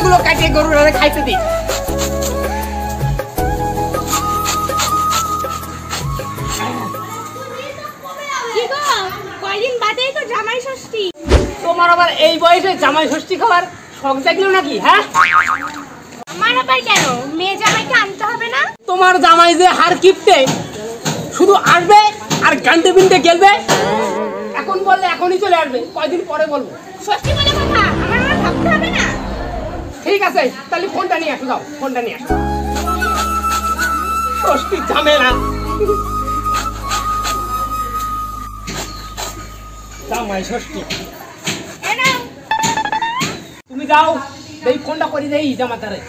এগুলো কাটিয়ে গরুরা খাইতে দিই। তোমার আবার এই বয়সে জামাই ষষ্ঠী খাবার শখ জাগলো নাকি? হ্যাঁ, আমার আবার কেন? মেয়ে জামাইকে আনতে হবে না? তোমার জামাই যে হার কিপটে, শুধু আসবে আর গানতে বিনতে গেলবে। এখন বললে এখনই চলে আসবে, কয়দিন পরে বলবো। ষষ্ঠী বলে কথা, আমার আবার ভাবতে হবে না? ঠিক আছে, তাহলে ফোনটা নিয়ে আসো, যাও ফোনটা নিয়ে আসো। ষষ্ঠী ঝামেলা। জামাই ষষ্ঠী তুমি যাও, এই ফোনটা করে দেই জামাতারে।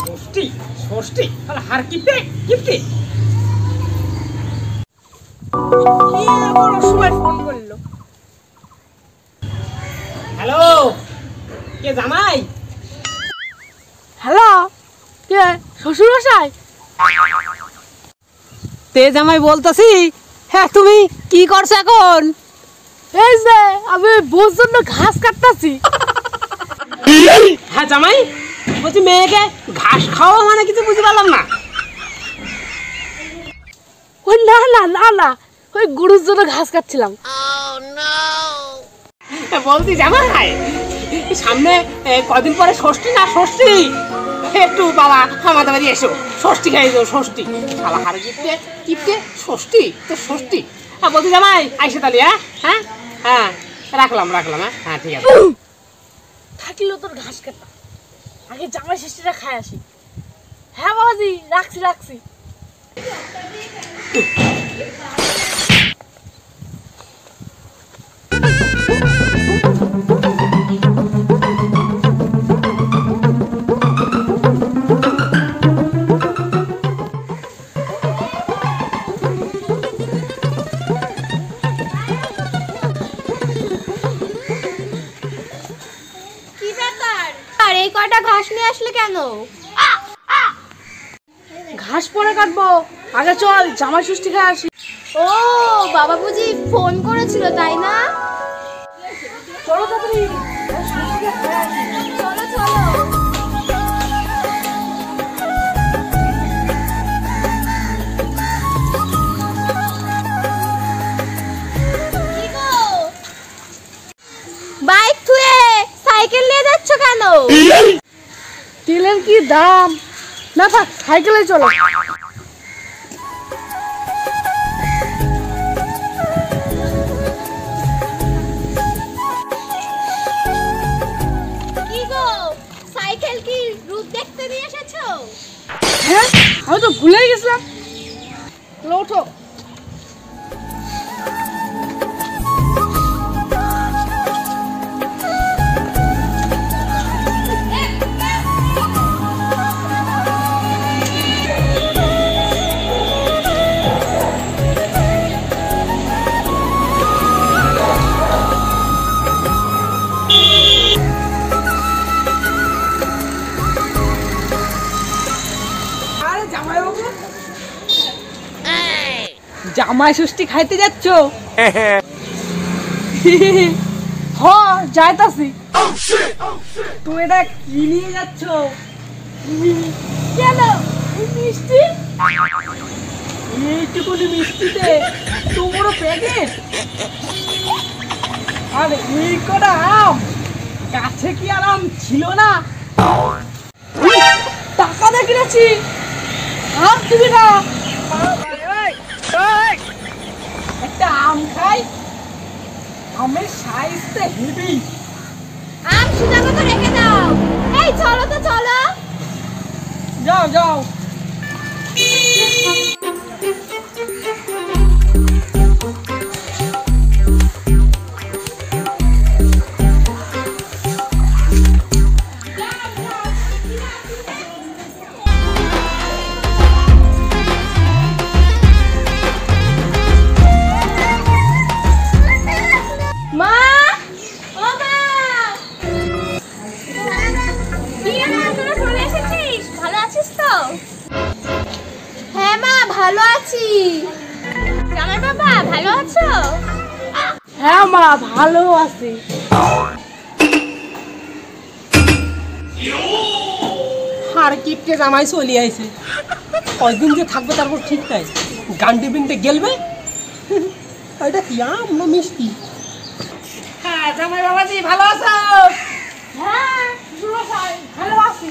ষষ্ঠী ষষ্ঠী তাহলে হার কিপটে কিপটে। সময় ফোন করলো। হ্যালো, কে জামাই? হ্যালো, কে? শ্বশুর মশাই? তে জামাই বলতাছি। হ্যাঁ, তুমি কি করছো এখন? এই যে আমি বউর জন্য ঘাস কাটতাছি। হ্যাঁ জামাই, বলছি মেয়েকে ঘাস খাওয়া মানে কিছু বুঝতে পারলাম না। ওই না না না না, ওই গরুর জন্য ঘাস কাটছিলাম। বলছি জামাই, সামনে কদিন পরে ষষ্ঠী না ষষ্ঠী, একটু বাবা আমাদের বাড়ি এসো, ষষ্ঠী খাই যাও। ষষ্ঠী শালা হারে কিপটে কিপটে, ষষ্ঠী তো ষষ্ঠী। হ্যাঁ বলছি জামাই আইসে তাহলে। হ্যাঁ হ্যাঁ হ্যাঁ, রাখলাম রাখলাম। হ্যাঁ হ্যাঁ ঠিক আছে। থাকিলো তোর ঘাস কাটা, আগে জামাই ষষ্ঠীটা খাই আসি। হ্যাঁ বাবাজি, রাখছি রাখছি। এই কটা ঘাস নিয়ে আসলে কেন? ঘাস পরে কাটবো, আগে চল জামাই ষষ্ঠী খাই আসি। ও বাবা বুঝি ফোন করেছিল তাই না? চলো তাড়াতাড়ি, চলো চলো। বাইক থুয়ে সাইকেল নিয়ে যাচ্ছ কেন? তেলের কি দাম, না থাক সাইকেলে চলো। কি গো, সাইকেল কি রূপ দেখতে নিয়ে এসেছো? হ্যাঁ, আমি তো ভুলেই গেছিলাম। ওঠো। জামাই ষষ্ঠী খাইতে যাচ্ছ? হ্যাঁ যাইতাছি। তুমি এটা কি নিয়ে যাচ্ছ? কেন মিষ্টি? এইটুকুনি মিষ্টিতে তোমার প্যাকেট? আর এই কটা আম, গাছে কি আর আম ছিল না? টাকা দিয়ে কিনেছি, আম দিবি না? একটা আম খাই, আমের সাইজটা হেভি। আম সুদা মতো রেখে দাও। এই চলো তো চলো। যাও যাও। ভালো আছি। জামাই বাবা ভালো আছো? হ্যাঁ মা ভালো আছি। আর কিপটে জামাই চলে আইছে, কয়দিন যে থাকবে তারপর ঠিক নাই। গান্ডি বিনতে গেলবে। এটা কি আম না মিষ্টি? হ্যাঁ জামাই বাবাজি ভালো আছো? হ্যাঁ ভালো আছি।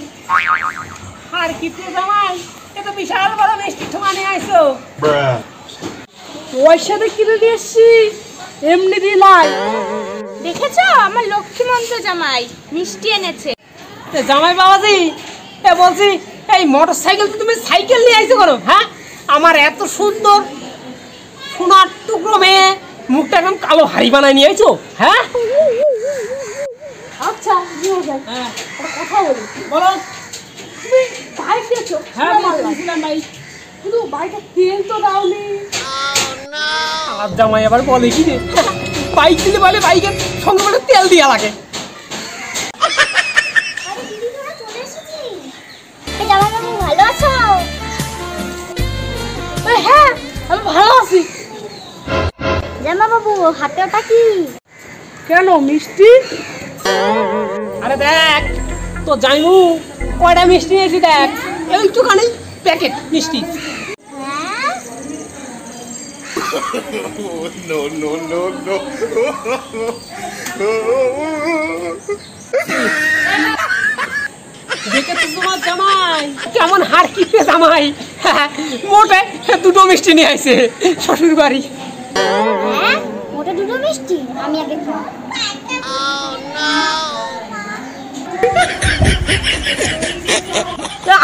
আর কিপটে জামাই, এ তো বিশাল বড় মিষ্টি ঠোঙা নিয়ে আইছো। পয়সাতে কিনে দিয়ে এসছি, এমনি দিলাই। দেখেছো আমার লক্ষ্মীমন্ত জামাই মিষ্টি এনেছে। জামাই বাবাজি, এ বলছি এই মোটর সাইকেল তুমি সাইকেল নিয়ে আইছো কেন? হ্যাঁ, আমার এত সুন্দর সোনার টুকরো মেয়ে মুখটা একদম কালো হাড়ি বানায় নিয়ে আইছো। হ্যাঁ আচ্ছা নিয়ে যাই। হ্যাঁ একটা কথা বলি, বলো। তুমি বাইক দিয়েছো? হ্যাঁ বলছিলাম ভাই। শুধু বাইকে তেল তো দাওনি। আর জামাই আবার বলে কি রে, বাইক দিলে বলে বাইকের সঙ্গে বলে তেল দিয়া লাগে। আরে দিদি তোরা চলে এসেছিস? জামাইবাবু ভালো আছো? হ্যাঁ আমি ভালো আছি। জামাইবাবু হাতে ওটা কি? কেন মিষ্টি? আরে দেখ তো জাইমু কয়টা মিষ্টি নিয়েছি, দেখ এইটুখানি প্যাকেট মিষ্টি। হ্যাঁ no, no, no, no. দেখে তো তোমার জামাই কেমন হার কিপে জামাই, মোটে দুটো মিষ্টি নিয়ে আইছে শ্বশুর বাড়ি। হ্যাঁ ওটা দুটো মিষ্টি, আমি আগে খাই।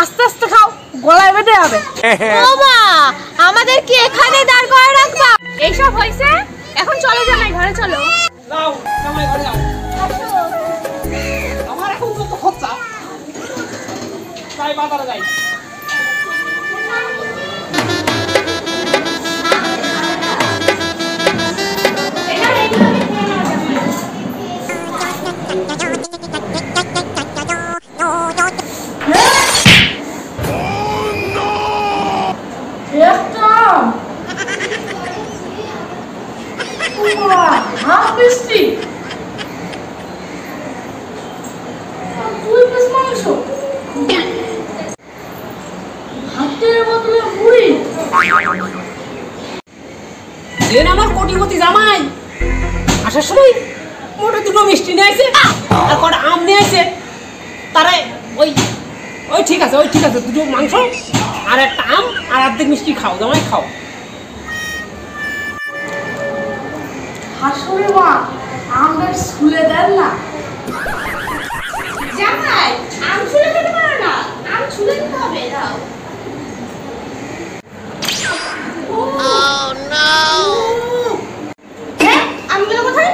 আস্তে আস্তে খাও, গলায় বেঁধে যাবে। ও মা, আমাদের কি এখানে দাঁড় করে রাখবা? এইসব হয়েছে, এখন চলো জামাই ঘরে চলো। যাও জামাই ঘরে যাও, আমার এখন কত খরচা। যাই বাজারে যাই। মিষ্টি দুই পিস মাংস, ভাতের বদলে মুড়ি। দেন আমার কোটিপতি জামাই আসার সময় মোটে দুটো মিষ্টি নিয়ে আইছে আর কটা আম নিয়ে আইছে। তারে ওই ওই ঠিক আছে, ওই ঠিক আছে, দুটো মাংস আর একটা আম আর অর্ধেক মিষ্টি খাও জামাই, খাও। শাশুড়ি মা আমটা ছুলে দেন না। জামাই আম ছুলে খেতে পারো না, আম ছুলে দিতে হবে। দাও। হ্যাঁ আমগুলো কোথায়?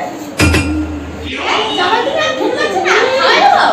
জামাই তুমি আম খেতে পারছো না, খাওয়াই দাও।